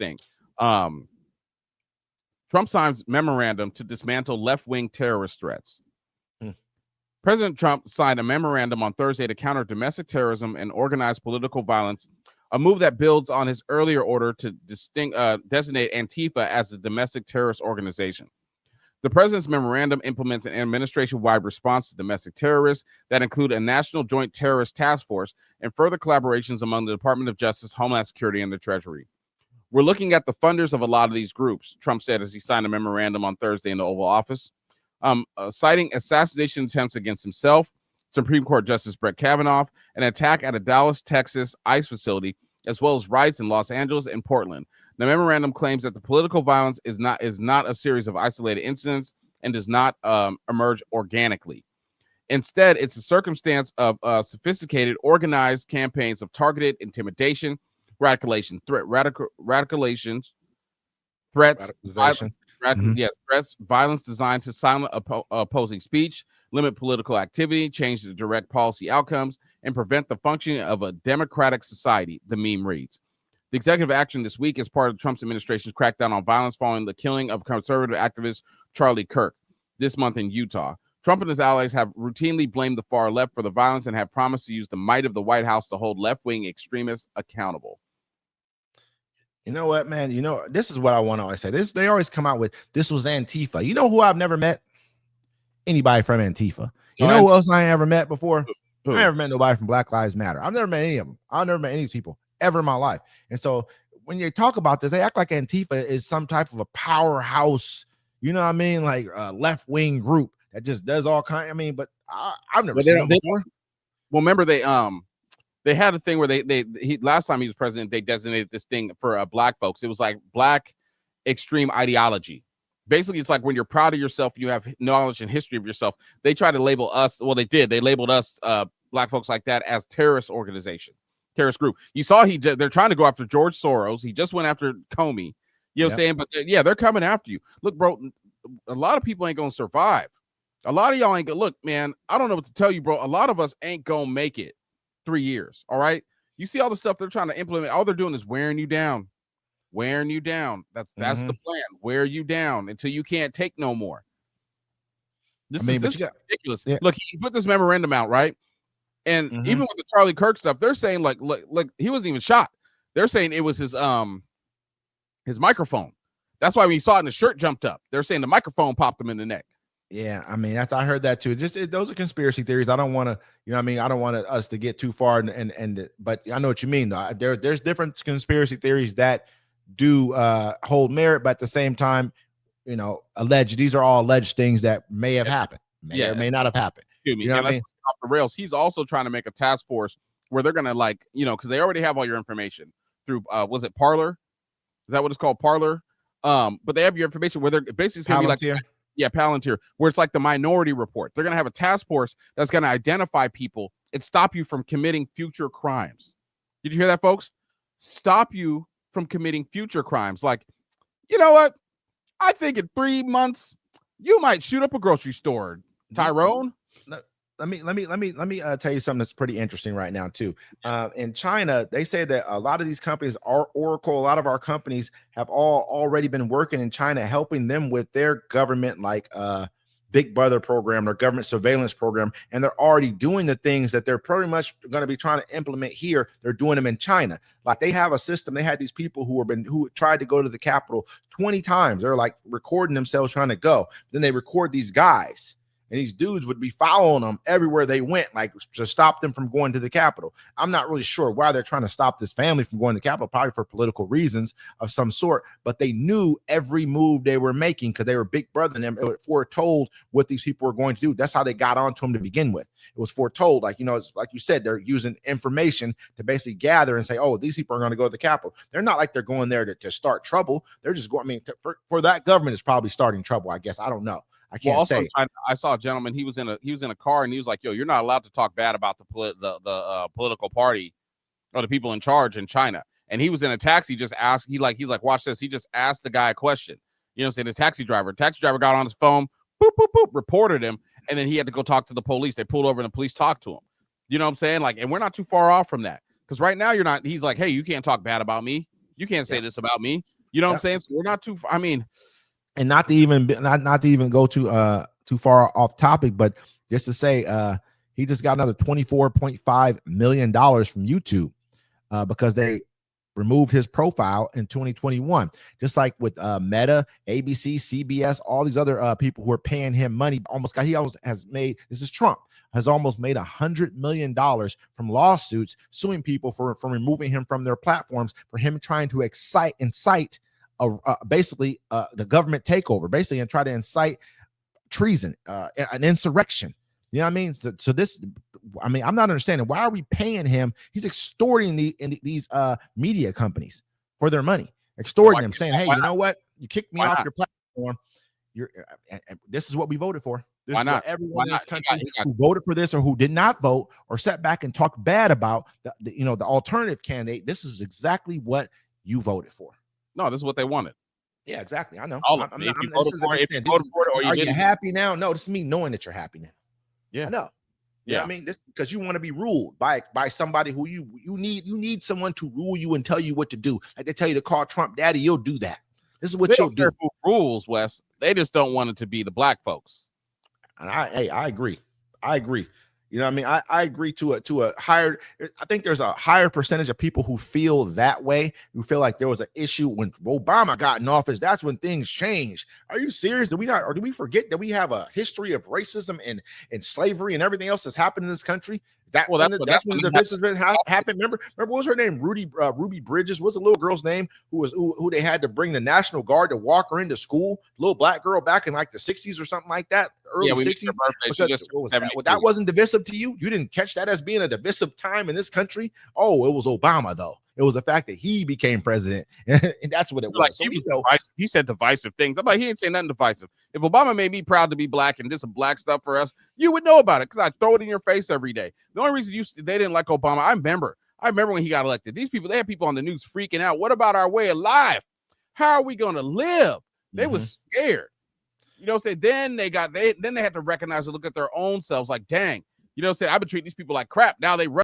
thing. Trump signs memorandum to dismantle left-wing terrorist threats. President Trump signed a memorandum on Thursday to counter domestic terrorism and organized political violence, a move that builds on his earlier order to designate Antifa as a domestic terrorist organization. The president's memorandum implements an administration-wide response to domestic terrorists that include a national joint terrorist task force and further collaborations among the Department of Justice, Homeland Security, and the Treasury. We're looking at the funders of a lot of these groups, Trump said as he signed a memorandum on Thursday in the Oval Office. Citing assassination attempts against himself, Supreme Court Justice Brett Kavanaugh, an attack at a Dallas, Texas ICE facility, as well as riots in Los Angeles and Portland. The memorandum claims that the political violence is not a series of isolated incidents and does not emerge organically. Instead, it's a circumstance of sophisticated, organized campaigns of targeted intimidation, threats, violence designed to silence opposing speech, limit political activity, change the direct policy outcomes, and prevent the functioning of a democratic society, the meme reads. The executive action this week is part of Trump's administration's crackdown on violence following the killing of conservative activist Charlie Kirk this month in Utah. Trump and his allies have routinely blamed the far left for the violence and have promised to use the might of the White House to hold left-wing extremists accountable. You know what, man? You know, this is what I want to always say. They always come out with, this was Antifa. You know who I've never met? Anybody from Antifa. You know who else I ain't ever met before? I never met nobody from Black Lives Matter. I've never met any of them. I've never met any of these people ever in my life. And so when you talk about this, they act like Antifa is some type of a powerhouse, you know what I mean? Like a left-wing group that just does all kind. I mean, but I've never seen them before. Well, remember they had a thing where he last time he was president, they designated this thing for black folks. It was like black extreme ideology. Basically, it's like when you're proud of yourself, you have knowledge and history of yourself. They try to label us. Well, they did. They labeled us black folks like that as terrorist organization, terrorist group. You saw they're trying to go after George Soros. He just went after Comey. You know what I'm saying? But yeah, they're coming after you. Look, bro, a lot of people ain't gonna survive. A lot of y'all ain't gonna look, man. I don't know what to tell you, bro. A lot of us ain't gonna make it 3 years. All right. You see all the stuff they're trying to implement. All they're doing is wearing you down. That's the plan. Wear you down until you can't take no more. This is ridiculous. Yeah. Look, he put this memorandum out, right? And even with the Charlie Kirk stuff, they're saying like, look, he wasn't even shot. They're saying it was his microphone. That's why when you saw it and the shirt jumped up. They're saying the microphone popped him in the neck. Yeah, I mean, I heard that too. Those are conspiracy theories. I don't want to, you know what I mean? I don't want us to get too far but I know what you mean though. There's different conspiracy theories that do hold merit, but at the same time, you know, these are all alleged things that may have happened, may or may not have happened. You know what I mean? Off the rails. He's also trying to make a task force where they're gonna because they already have all your information through was it Parler? Is that what it's called, Parler? But they have your information where they're basically gonna be like Palantir, where it's like the Minority Report. They're going to have a task force that's going to identify people and stop you from committing future crimes. Did you hear that, folks? Stop you from committing future crimes. Like, you know what? I think in 3 months, you might shoot up a grocery store, Tyrone. Let me tell you something that's pretty interesting right now too. In China, they say that a lot of these companies are Oracle. A lot of our companies have already been working in China, helping them with their government, like Big Brother program or government surveillance program, and they're already doing the things that they're pretty much going to be trying to implement here. They're doing them in China. Like they have a system. They had these people who tried to go to the Capitol 20 times. They're like recording themselves trying to go. Then they record these guys. And these dudes would be following them everywhere they went, like to stop them from going to the Capitol. I'm not really sure why they're trying to stop this family from going to the Capitol, probably for political reasons of some sort. But they knew every move they were making because they were Big Brother and them. It was foretold what these people were going to do. That's how they got onto them to begin with. It was foretold, like, you know, it's like you said, they're using information to basically gather and say, oh, these people are going to go to the Capitol. They're not like they're going there to start trouble. They're just going, I mean, for that government is probably starting trouble, I guess. I don't know. I can't say. I saw a gentleman. He was in a car, and he was like, "Yo, you're not allowed to talk bad about the political party or the people in charge in China." And he was in a taxi. Just asked. He's like, watch this. He just asked the guy a question. You know, saying the taxi driver got on his phone, boop boop boop, reported him, and then he had to go talk to the police. They pulled over, and the police talked to him. You know what I'm saying? Like, and we're not too far off from that because right now you're not. He's like, "Hey, you can't talk bad about me." You can't say this about me. You know what I'm saying? So we're not too. I mean, and not to even go too far off topic, but just to say, he just got another $24.5 million from YouTube because they removed his profile in 2021, just like with Meta, ABC, CBS, all these other people who are paying him money. He almost has made, this is Trump, has almost made $100 million from lawsuits suing people for removing him from their platforms, for him trying to incite basically the government takeover, basically, and try to incite treason, an insurrection. You know what I mean? So this, I mean, I'm not understanding, why are we paying him? He's extorting these media companies for their money, extorting them, saying, hey, you know what? You kicked me off your platform. This is what we voted for. This is what everyone in this country who voted for this or who did not vote or sat back and talked bad about the alternative candidate. This is exactly what you voted for. No, this is what they wanted. Yeah, exactly. I know. Are you happy now? No, this is me knowing that you're happy now. Yeah, I know. You know what I mean? This because you want to be ruled by somebody who you need someone to rule you and tell you what to do. Like they tell you to call Trump daddy, you'll do that. This is what you'll do. Who rules, Wes? They just don't want it to be the black folks. And I agree. You know what I mean? I agree to a higher, I think there's a higher percentage of people who feel that way, who feel like there was an issue when Obama got in office. That's when things changed. Are you serious? Do we forget that we have a history of racism and slavery and everything else that's happened in this country? That's when the divisiveness happened. Remember what was her name? Ruby Bridges. What's the little girl's name who they had to bring the National Guard to walk her into school? Little black girl back in like the 60s or something like that, early 60s. That wasn't divisive to you? You didn't catch that as being a divisive time in this country? Oh, it was Obama though. It was the fact that he became president, and that's what it was. Like, he said divisive things. I'm like, he ain't saying nothing divisive. If Obama made me proud to be black and did some black stuff for us, you would know about it because I throw it in your face every day. The only reason they didn't like Obama, I remember when he got elected. They had people on the news freaking out. What about our way of life? How are we going to live? They was scared. You know what I'm saying? Then they had to recognize and look at their own selves like, dang, you know what I'm saying? I've been treating these people like crap. Now they